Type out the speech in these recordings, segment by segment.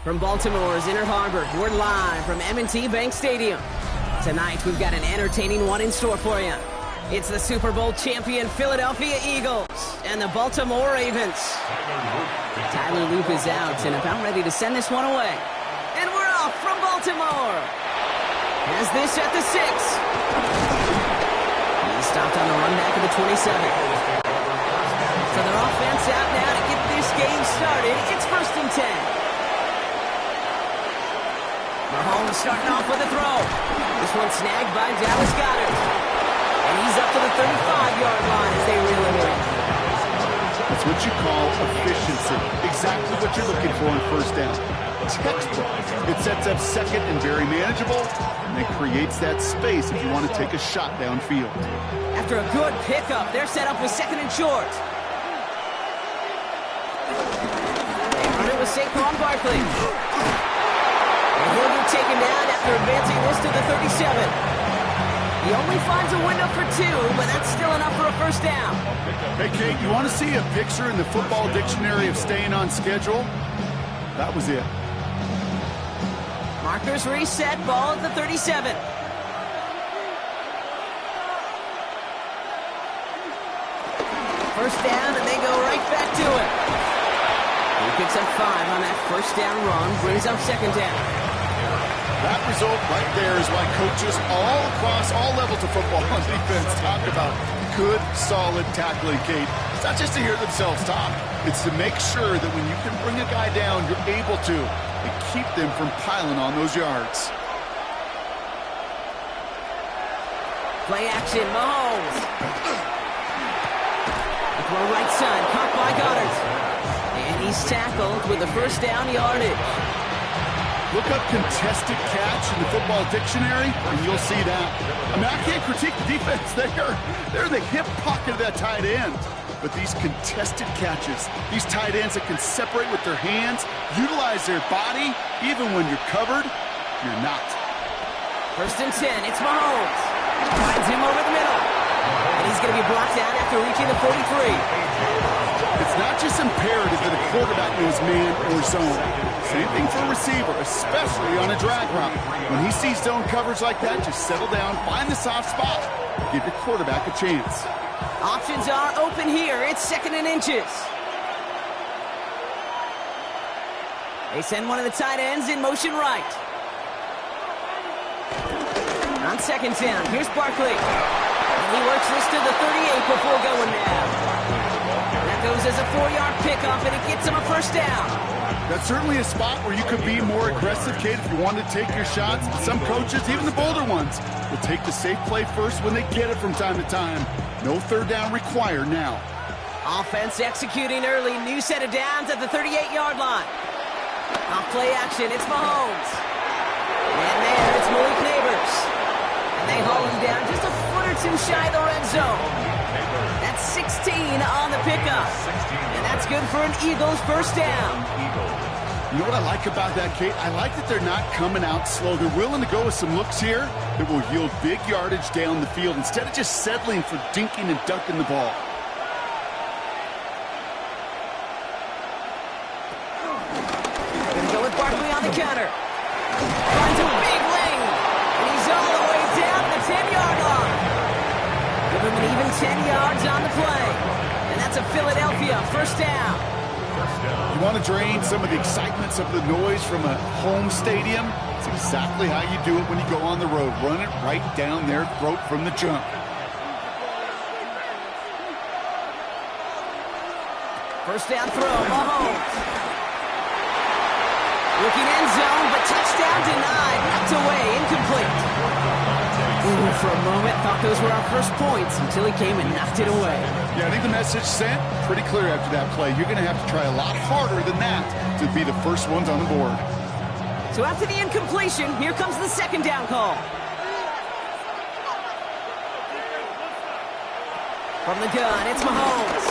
From Baltimore's Inner Harbor, we're live from M&T Bank Stadium. Tonight, we've got an entertaining one in store for you. It's the Super Bowl champion Philadelphia Eagles and the Baltimore Ravens. Tyler Loop is out and about ready to send this one away. And we're off from Baltimore. Has this at the 6. He's stopped on the run back of the 27. So their offense out now to get this game started. It's 1st and 10. Mahomes starting off with a throw. This one snagged by Dallas Goedert. And he's up to the 35-yard line as they reel him in. That's what you call efficiency. Exactly what you're looking for on 1st down. Textbook. It sets up 2nd and very manageable, and it creates that space if you want to take a shot downfield. After a good pickup, they're set up with 2nd and short. They run it with Saquon Barkley. And he'll get taken down after advancing this to the 37. He only finds a window for 2, but that's still enough for a 1st down. Hey, Kate, you want to see a picture in the football dictionary of staying on schedule? That was it. Markers reset, ball at the 37. First down, and they go right back to it. He picks up 5 on that 1st down run, brings up 2nd down. That result right there is why coaches all across all levels of football on defense talk about good, solid tackling, Kate. It's not just to hear themselves talk. It's to make sure that when you can bring a guy down, you're able to, and keep them from piling on those yards. Play action, Mahomes. The throw right side, caught by Goddard. And he's tackled with the 1st down yardage. Look up contested catch in the football dictionary, and you'll see that. I mean, I can't critique the defense. They're in the hip pocket of that tight end. But these contested catches, these tight ends that can separate with their hands, utilize their body, even when you're covered, you're not. 1st and 10, it's Mahomes. Finds him over the middle. And he's going to be brought down after reaching the 43. It's not just imperative that a quarterback knows man or zone. Same thing for a receiver, especially on a drag route. When he sees zone coverage like that, just settle down, find the soft spot, give your quarterback a chance. Options are open here. It's 2nd and inches. They send one of the tight ends in motion right. On 2nd down, here's Barkley. And he works this to the 38 before going down. That goes as a 4-yard pickup, and it gets him a 1st down. That's certainly a spot where you could be more aggressive, Kate, if you wanted to take your shots. But some coaches, even the bolder ones, will take the safe play first when they get it from time to time. No 3rd down required now. Offense executing early. New set of downs at the 38-yard line. Off play action, it's Mahomes. And there, it's Malik Neighbors. And they haul him down just a foot or two shy of the red zone. That's 16 on the pickup. And that's good for an Eagles 1st down. You know what I like about that, Kate? I like that they're not coming out slow. They're willing to go with some looks here that will yield big yardage down the field instead of just settling for dinking and dunking the ball. Gonna go with Barkley on the counter. Finds a big lane. And he's all the way down the 10-yard line. Give him an even 10 yards on the play. And that's a Philadelphia 1st down. You want to drain some of the excitement, some of the noise from a home stadium? It's exactly how you do it when you go on the road. Run it right down their throat from the jump. 1st down throw, Mahomes. Looking end zone, but touchdown denied. Knocked away, incomplete. Ooh, for a moment, thought those were our first points until he came and knocked it away. Yeah, I think the message sent pretty clear after that play. You're going to have to try a lot harder than that to be the first ones on the board. So after the incompletion, here comes the 2nd down call. From the gun, it's Mahomes.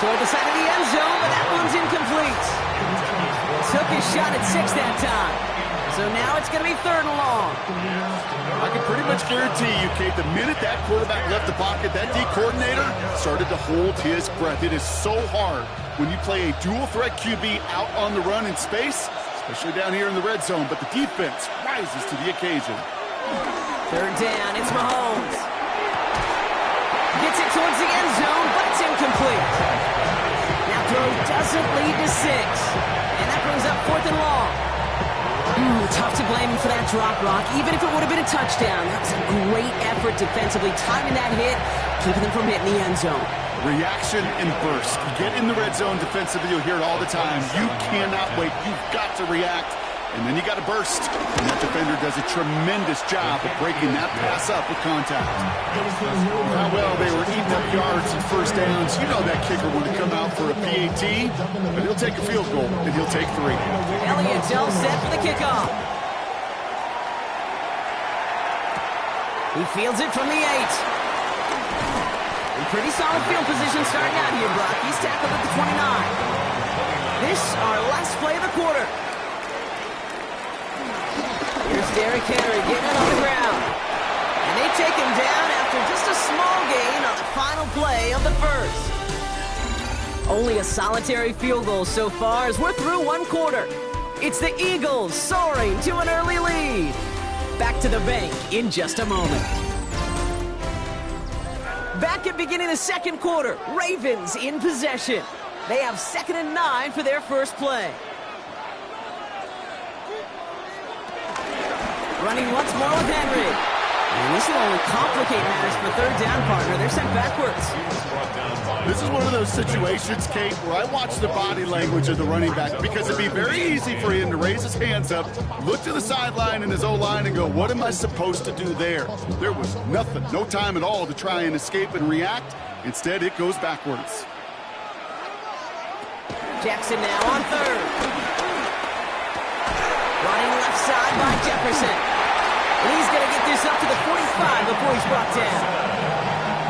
Toward the side of the end zone, but that one's incomplete. Took his shot at 6 that time. So now it's going to be 3rd and long. I can pretty much guarantee you, Kate, the minute that quarterback left the pocket, that D coordinator started to hold his breath. It is so hard when you play a dual-threat QB out on the run in space, especially down here in the red zone, but the defense rises to the occasion. 3rd down, it's Mahomes. Gets it towards the end zone, but it's incomplete. Now throw doesn't lead to 6. And that brings up 4th and long. Tough to blame him for that drop, Rock. Even if it would have been a touchdown, that was a great effort defensively, timing that hit, keeping them from hitting the end zone. Reaction and burst. You get in the red zone defensively, you'll hear it all the time. You cannot wait. You've got to react. And then you got to burst. And that defender does a tremendous job of breaking that pass up with contact. How well they were eating up yards and 1st downs. You know that kicker would have come out for a PAT, but he'll take a field goal, and he'll take 3. Elliott all set for the kickoff. He fields it from the 8. In pretty solid field position starting out here, Brock. He's tackled at the 29. This our last play of the quarter. Here's Derrick Henry getting it on the ground. And they take him down after just a small gain on the final play of the 1st. Only a solitary field goal so far as we're through 1 quarter. It's the Eagles soaring to an early lead. Back to the bank in just a moment. Back at beginning the 2nd quarter, Ravens in possession. They have 2nd and 9 for their first play. Running once more with Henry. And this will only complicate matters for 3rd down, partner. They're sent backwards. This is one of those situations, Kate, where I watch the body language of the running back because it'd be very easy for him to raise his hands up, look to the sideline in his O-line and go, what am I supposed to do there? There was nothing, no time at all to try and escape and react. Instead, it goes backwards. Jackson now on third. Running left side by Jefferson. And he's going to get this up to the 45 before he's brought down.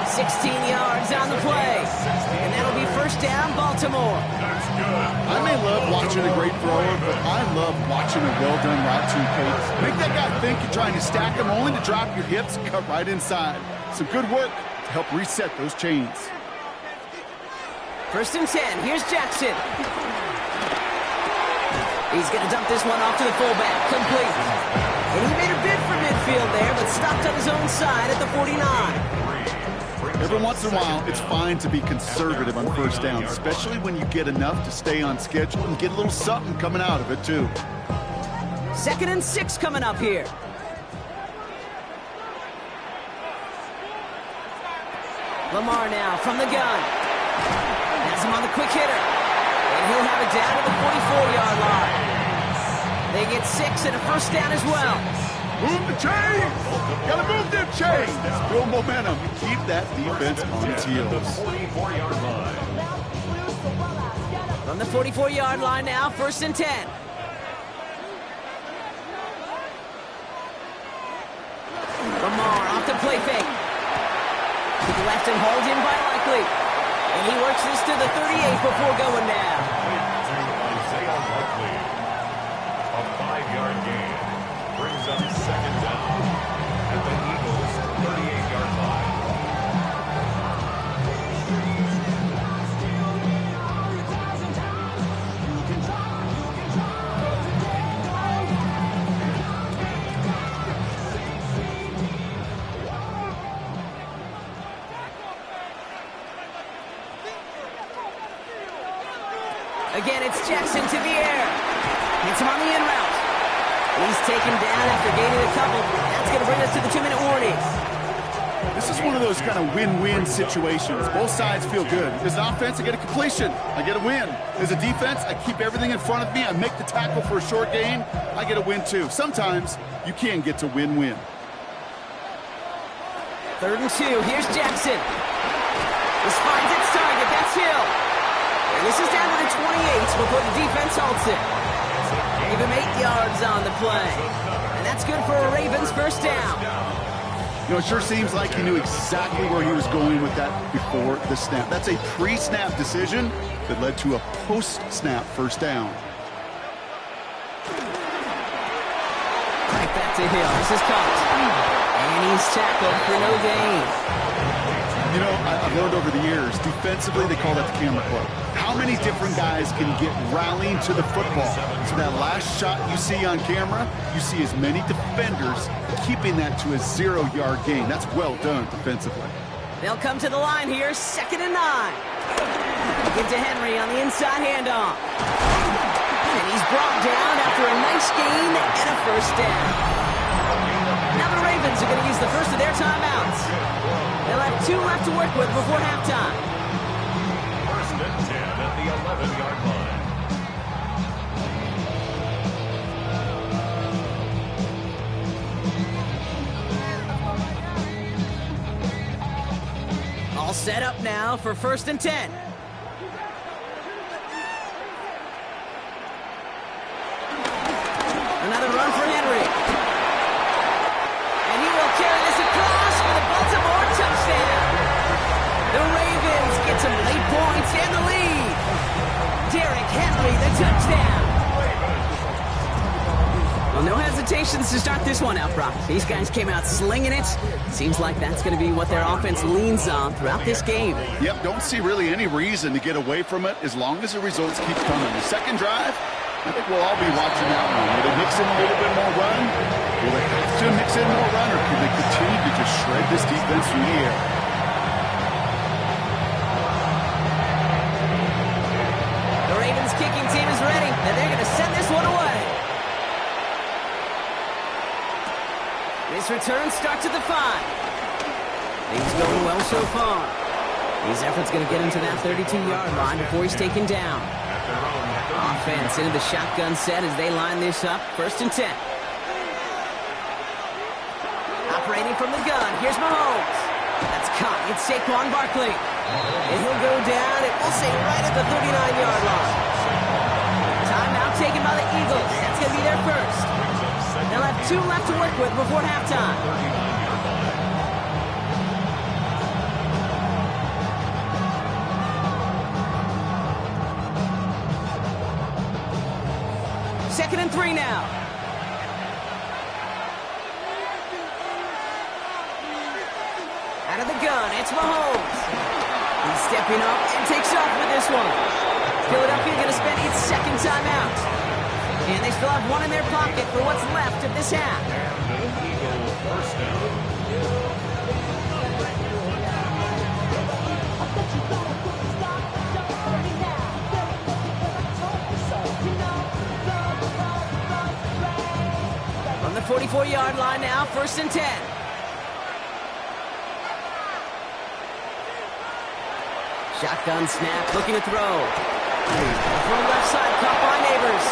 16 yards on the play. And that'll be first down, Baltimore. I may love watching a great thrower, but I love watching a well-done route too, Kate. Make that guy think you're trying to stack him, only to drop your hips and cut right inside. Some good work to help reset those chains. First and 10. Here's Jackson. He's going to dump this one off to the fullback. Complete. And he made a bid for midfield there, but stopped on his own side at the 49. Every once in a while, it's fine to be conservative on first down, especially when you get enough to stay on schedule and get a little something coming out of it, too. 2nd and 6 coming up here. Lamar now from the gun. Has him on the quick hitter. And he'll have it down to the 44-yard line. They get 6 and a first down as well. Move the chains! Gotta move them chains! Build momentum. Keep that defense on its heels. From the 44-yard line now, 1st and 10. Lamar off the play fake. To the left and hauled in by Likely. And he works this to the 38 before going down. Isaiah Likely. A 5-yard gain brings up 2nd down at the Eagles' 38-yard line. Again, it's Jackson to the air. Hits him on the in route. He's taken down after gaining a couple. That's going to bring us to the 2-minute warning. This is one of those kind of win-win situations. Both sides feel good. As an offense, I get a completion. I get a win. As a defense, I keep everything in front of me. I make the tackle for a short gain. I get a win, too. Sometimes you can get to win-win. 3rd and 2. Here's Jackson. This finds its target. That's Hill. And this is down to the 28 before the defense halts it. Give him 8 yards on the play. And that's good for a Ravens first down. You know, it sure seems like he knew exactly where he was going with that before the snap. That's a pre-snap decision that led to a post-snap first down. Right back to Hill. This is caught. And he's tackled for no gain. You know, I've learned over the years, defensively, they call that the camera club. How many different guys can get rallying to the football? So that last shot you see on camera, you see as many defenders keeping that to a 0-yard gain. That's well done defensively. They'll come to the line here, 2nd and 9. Get to Henry on the inside handoff. And he's brought down after a nice gain and a first down. Now the Ravens are going to use the first of their timeouts. They'll have 2 left to work with before halftime. 1st and 10 at the 11-yard line. All set up now for 1st and 10. Another run for Henry. And he will carry this across for the Baltimore touchdown. The Ravens get some late points and the lead. Derrick Henry, the touchdown. Well, no hesitations to start this one out, Brock. These guys came out slinging it. Seems like that's going to be what their offense leans on throughout this game. Yep, don't see really any reason to get away from it as long as the results keep coming. The second drive, I think we'll all be watching that one. Will they mix in a little bit more run? Will they have to mix in more run, or can they continue to just shred this defense through the air? The Ravens kicking team is ready, and they're going to send this one away. This return starts at the 5. Things going well so far. His effort's going to get him to that 32-yard line before he's taken down. Offense into the shotgun set as they line this up. 1st and 10. Operating from the gun. Here's Mahomes. That's caught. It's Saquon Barkley. And he'll go down, and we'll say right at the 39-yard line. taken by the Eagles. That's going to be their first. They'll have 2 left to work with before halftime. Second and 3 now. Out of the gun, it's Mahomes. He's stepping up and takes off with this one. Philadelphia going to spend its second timeout. And they still have 1 in their pocket for what's left of this half. And the Eagles first down. On the 44-yard line now, first and 10. Shotgun snap, looking to throw. From left side, caught by Neighbors.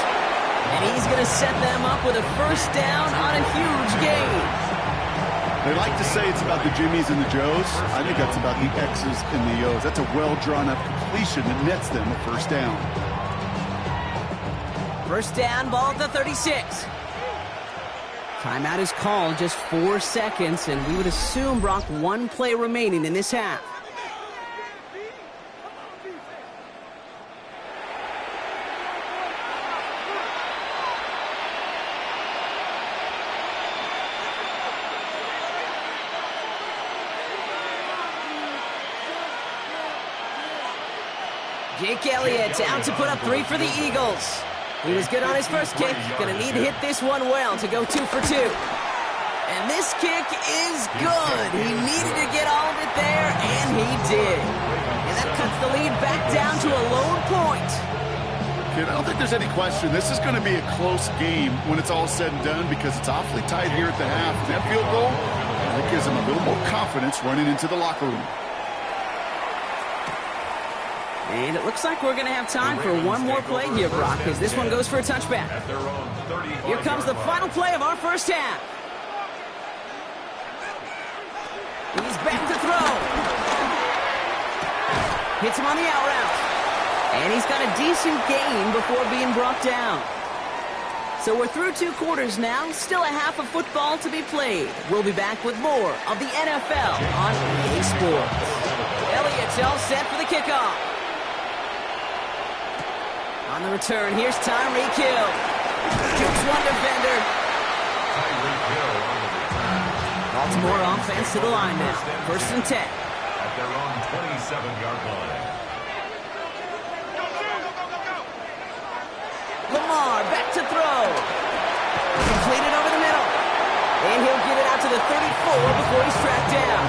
And he's going to set them up with a first down on a huge gain. They like to say it's about the Jimmies and the Joes. I think that's about the X's and the O's. That's a well-drawn-up completion that nets them a first down. First down, ball at the 36. Timeout is called, just 4 seconds, and we would assume, Brock, 1 play remaining in this half. Jake Elliott out to put up 3 for the Eagles. He was good on his first kick. Going to need to hit this one well to go 2 for 2. And this kick is good. He needed to get all of it there, and he did. And that cuts the lead back down to a lone point. Kid, I don't think there's any question. This is going to be a close game when it's all said and done because it's awfully tight here at the half. And that field goal, that gives them a little more confidence running into the locker room. And it looks like we're going to have time for one more play here, Brock, because this one goes for a touchback. Here comes the final play of our first half. He's back to throw. Hits him on the out route. And he's got a decent gain before being brought down. So we're through 2 quarters now. Still a half of football to be played. We'll be back with more of the NFL on EA Sports. Elliott's all set for the kickoff. On the return, here's Tyreek Hill. Jukes one defender. Baltimore offense to the line now. First and 10. At their own 27-yard line. Lamar back to throw. Completed over the middle. And he'll get it out to the 34 before he's tracked down.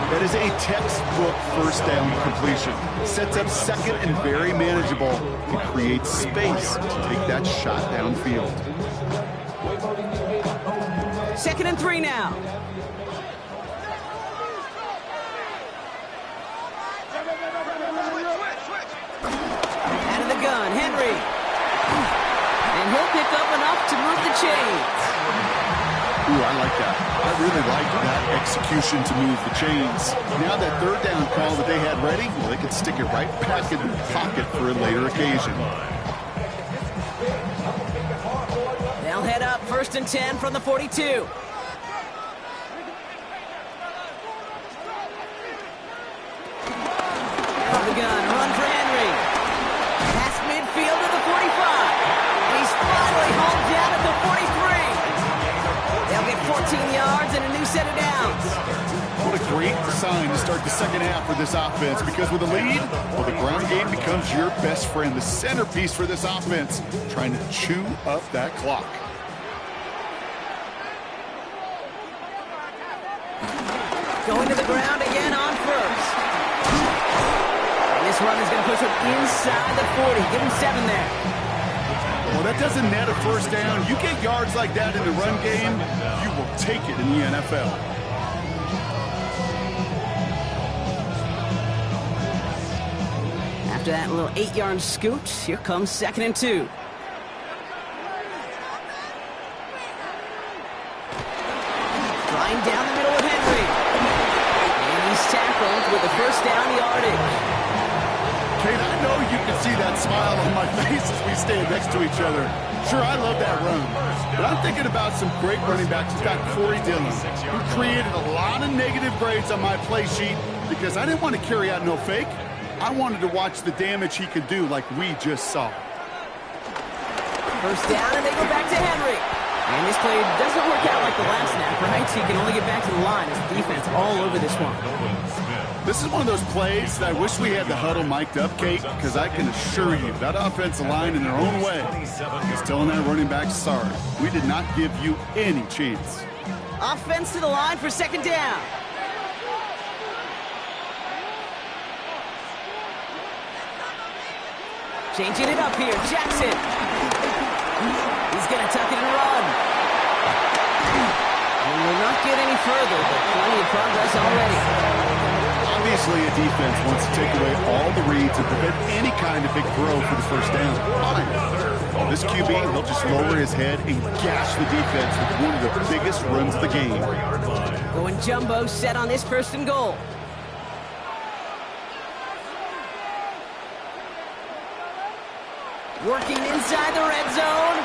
That is a textbook first down completion. Sets up second and very manageable and creates space to take that shot downfield. Second and 3 now. Out of the gun, Henry. And he'll pick up enough to move the chains. Ooh, I like that. I really like that execution to move the chains. Now that third down call that they had ready, well, they could stick it right back in the pocket for a later occasion. They'll head up first and 10 from the 42. From the gun, run for Henry. Past midfield to the 45. And he's finally hauled down at the 43. They'll get 14 yards and a new set of downs. What a great sign to start the second half for this offense, because with a lead, well, the ground game becomes your best friend, the centerpiece for this offense, trying to chew up that clock. Going to the ground again on first. And this run is going to push him inside the 40. Give him 7 there. Well, that doesn't net a first down. You get yards like that in the run game, you will take it in the NFL. After that little 8-yard scoot, here comes second and 2. Flying down the middle with Henry. And he's tackled with the first down yardage. Kate, I know you can see that smile on my face as we stand next to each other. Sure, I love that run. But I'm thinking about some great running backs. We've got Corey Dillon, who created a lot of negative grades on my play sheet because I didn't want to carry out no fake. I wanted to watch the damage he could do like we just saw. First down, and they go back to Henry. And this play doesn't work out like the last snap, right? So you can only get back to the line as the defense all over this one. This is one of those plays that I wish we had the huddle mic'd up, Kate, because I can assure you that offensive line in their own way is telling that running back, sorry, we did not give you any chance. Offense to the line for second down. Changing it up here, Jackson. He's going to tuck it and run. And will not get any further, but plenty of progress already. Obviously, a defense wants to take away all the reads and prevent any kind of big throw for the first down. Fine. This QB, he'll just lower his head and gash the defense with one of the biggest runs of the game. Going jumbo set on this first and goal. Working inside the red zone.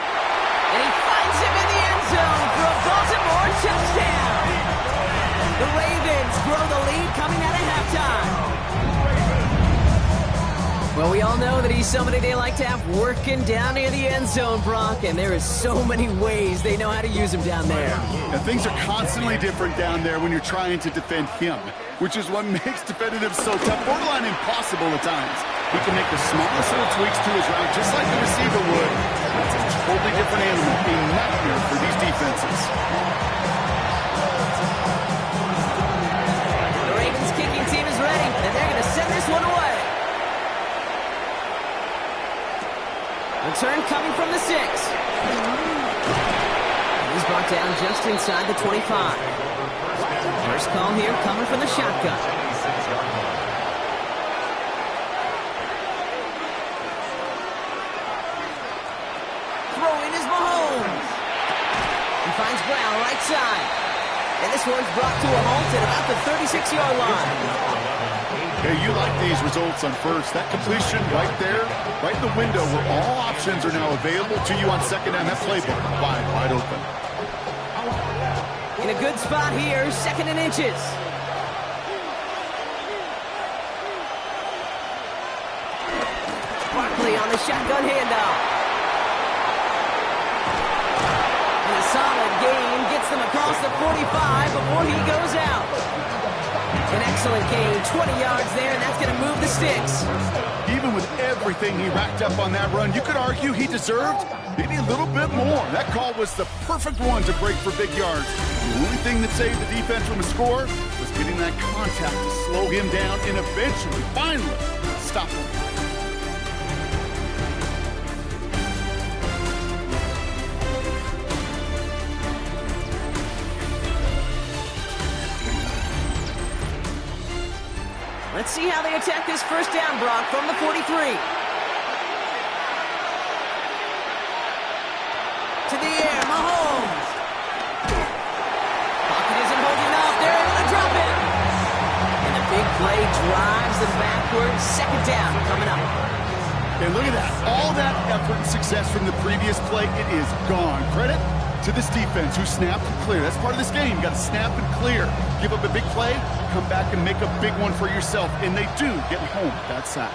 And he finds him in the end zone for a Baltimore touchdown. The Ravens grow the lead coming out of halftime. Well, we all know that he's somebody they like to have working down near the end zone, Brock, and there is so many ways they know how to use him down there. And things are constantly different down there when you're trying to defend him, which is what makes defending him so tough, borderline impossible at times. He can make the smallest little tweaks to his route, just like the receiver would. It's a totally different animal, a nightmare for these defenses. The Ravens kicking team is ready, and they're going to send this one away. Return coming from the 6. He's brought down just inside the 25. First call here coming from the shotgun. Throwing is Mahomes. He finds Brown right side. And this one's brought to a halt at about the 36-yard line. Hey, you like these results on first. That completion right there, right in the window where all options are now available to you on second down. That playbook wide open. In a good spot here, second and inches. Barkley on the shotgun handoff. And a solid gain gets them across the 45 before he goes out. An excellent gain, 20 yards there, and that's going to move the sticks. Even with everything he racked up on that run, you could argue he deserved maybe a little bit more. That call was the perfect one to break for big yards. The only thing that saved the defense from a score was getting that contact to slow him down and eventually, finally, stop him. Let's see how they attack this first down, Brock, from the 43. To the air, Mahomes. Pocket isn't holding up. They're able to drop it. And the big play drives them backwards. Second down coming up. And look at that. All that effort and success from the previous play, it is gone. Credit to this defense who snapped and cleared. That's part of this game. You got to snap and clear. Give up a big play, come back and make a big one for yourself. And they do get home that sack.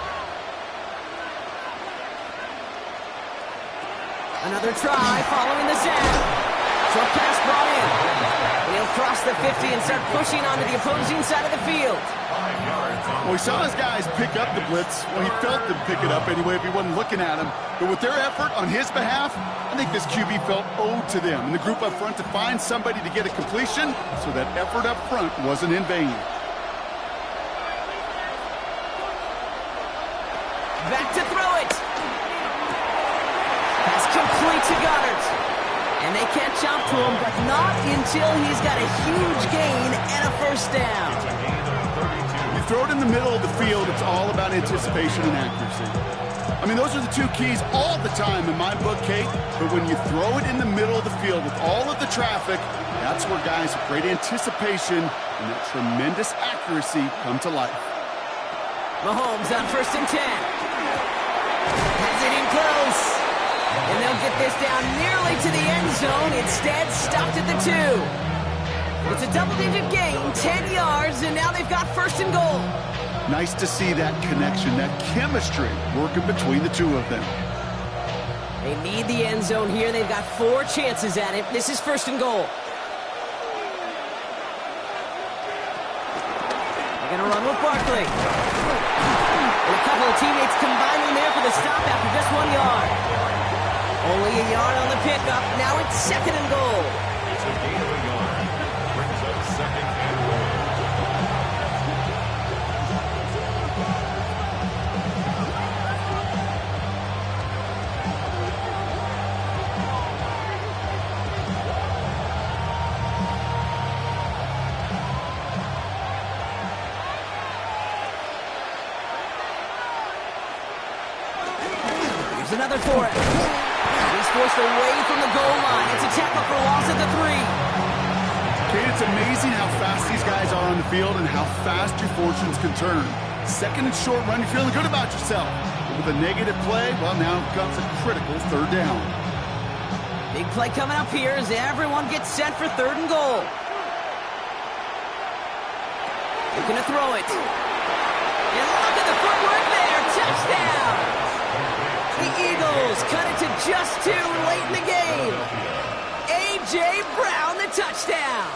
Another try following the sack. Short pass brought in. And he'll cross the 50 and start pushing onto the opposing side of the field. Well, we saw his guys pick up the blitz. Well, he felt them pick it up anyway if he wasn't looking at him. But with their effort on his behalf, I think this QB felt owed to them and the group up front to find somebody to get a completion, so that effort up front wasn't in vain. Back to throw it. Pass complete to Goddard. And they can't jump to him, but not until he's got a huge gain and a first down. You throw it in the middle of the field, it's all about anticipation and accuracy. I mean, those are the two keys all the time in my book, Kate. But when you throw it in the middle of the field with all of the traffic, that's where guys with great anticipation and that tremendous accuracy come to life. Mahomes on 1st and 10. Has it in close. And they'll get this down nearly to the end zone. Instead, stopped at the 2. It's a double-digit gain, 10 yards, and now they've got 1st and goal. Nice to see that connection, that chemistry working between the two of them. They need the end zone here. They've got 4 chances at it. This is 1st and goal. They're going to run with Barkley. And a couple of teammates combining there for the stop after just 1 yard. Only a yard on the pickup. Now it's 2nd and goal. It's a gain of a yard. Brings up 2nd and goal. Here's another for it. He's forced away from the goal line. It's a tackle for loss at the 3. Kate, it's amazing how fast these guys are on the field and how fast your fortunes can turn. 2nd and short run, you're feeling good about yourself. But with a negative play, well, now comes a critical 3rd down. Big play coming up here as everyone gets set for 3rd and goal. Looking to throw it. And look at the footwork there. Touchdown! The Eagles cut it to just 2 late in the game. A.J. Brown, the touchdown.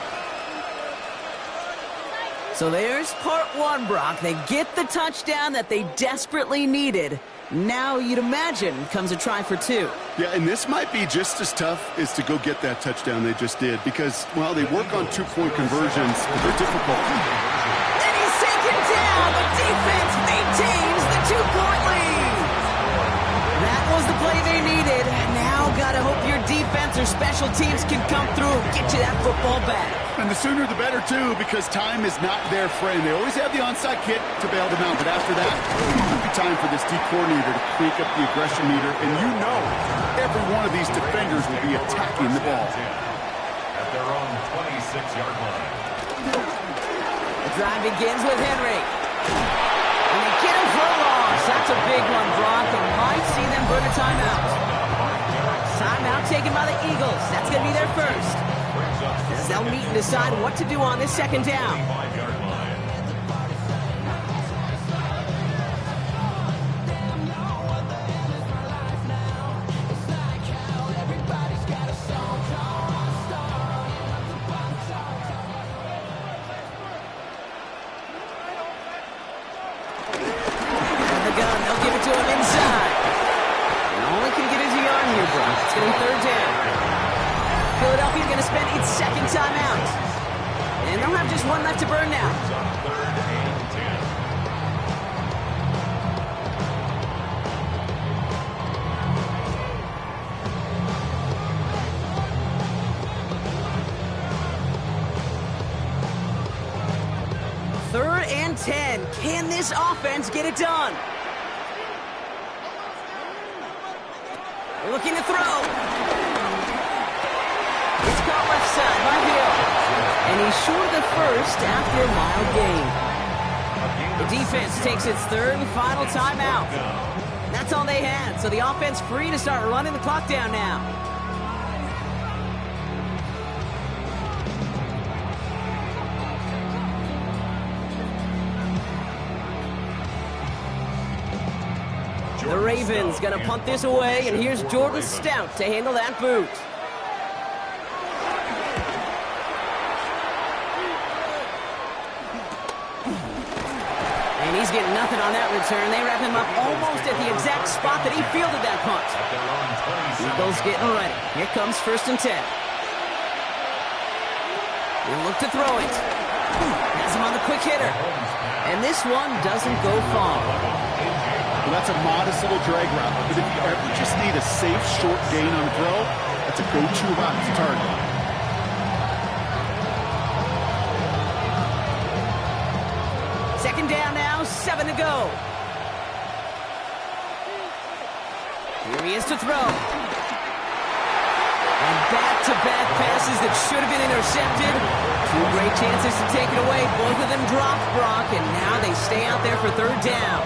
So there's part 1, Brock. They get the touchdown that they desperately needed. Now you'd imagine comes a try for 2. Yeah, and this might be just as tough as to go get that touchdown they just did because, well, they work on 2-point conversions, but they're difficult. And he's taken down. The defense maintains the 2-point lead. That was the play they needed. Now gotta hope your defense or special teams can come through and get you that football back. And the sooner the better, too, because time is not their friend. They always have the onside kick to bail them out, but after that, it could be time for this D coordinator to crank up the aggression meter, and you know every one of these defenders will be attacking the ball. At their own 26-yard line. The drive begins with Henry. And they get him for a loss. That's a big one, Brock, and might see them burn a timeout. Timeout taken by the Eagles. That's going to be their first. As they'll meet and decide what to do on this 2nd down. 5-yard line. And the gun, they'll give it to him inside. And all he can get is a yard here, Brock. It's going to be 3rd down. Philadelphia's going to spend its 2nd timeout. And they'll have just 1 left to burn now. It's on 3rd and 10. Third and 10. Can this offense get it done? Looking to throw. It's caught left side by Hill. And he's short of the first after a mild gain. The defense takes its 3rd and final timeout. That's all they had, so the offense free to start running the clock down now. The Ravens going to punt this away, and here's Jordan Stout to handle that boot. And he's getting nothing on that return. They wrap him up almost at the exact spot that he fielded that punt. Eagles getting ready. Here comes 1st and 10. He'll look to throw it. Has him on the quick hitter. And this one doesn't go far. Well, that's a modest little drag route, but if you ever just need a safe, short gain on the throw, that's a go-to route to target. Second down now, 7 to go. Here he is to throw. And back-to-back passes that should have been intercepted Two great chances to take it away. Both of them dropped, Brock, and now they stay out there for third down.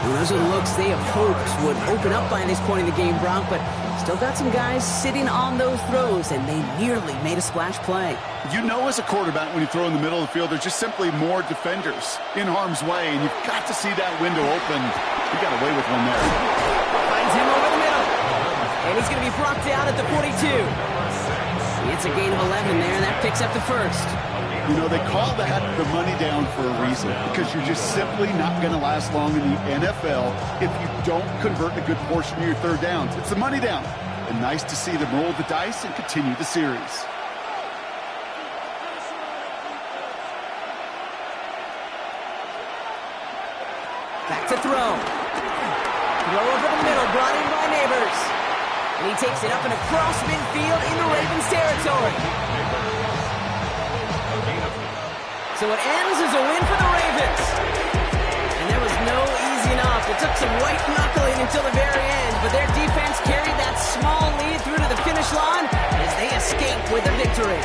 Well, those are the looks they have hoped would open up by this point in the game, Brock, but still got some guys sitting on those throws, and they nearly made a splash play. You know as a quarterback when you throw in the middle of the field, there's just simply more defenders in harm's way, and you've got to see that window open. He got away with one there. Finds him over the middle, and he's going to be brought down at the 42. It's a gain of 11 there, and that picks up the first. You know, they call that the money down for a reason, because you're just simply not going to last long in the NFL if you don't convert a good portion of your third downs. It's the money down, and nice to see them roll the dice and continue the series. Back to throw. Throw over the middle, brought in by Neighbors. And he takes it up and across midfield into Ravens territory. So it ends as a win for the Ravens. And there was no easing up. It took some white knuckling until the very end, but their defense carried that small lead through to the finish line as they escape with a victory.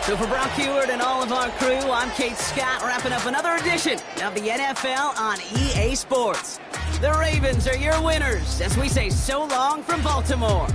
So for Brock Huard and all of our crew, I'm Kate Scott, wrapping up another edition of the NFL on EA Sports. The Ravens are your winners as we say so long from Baltimore.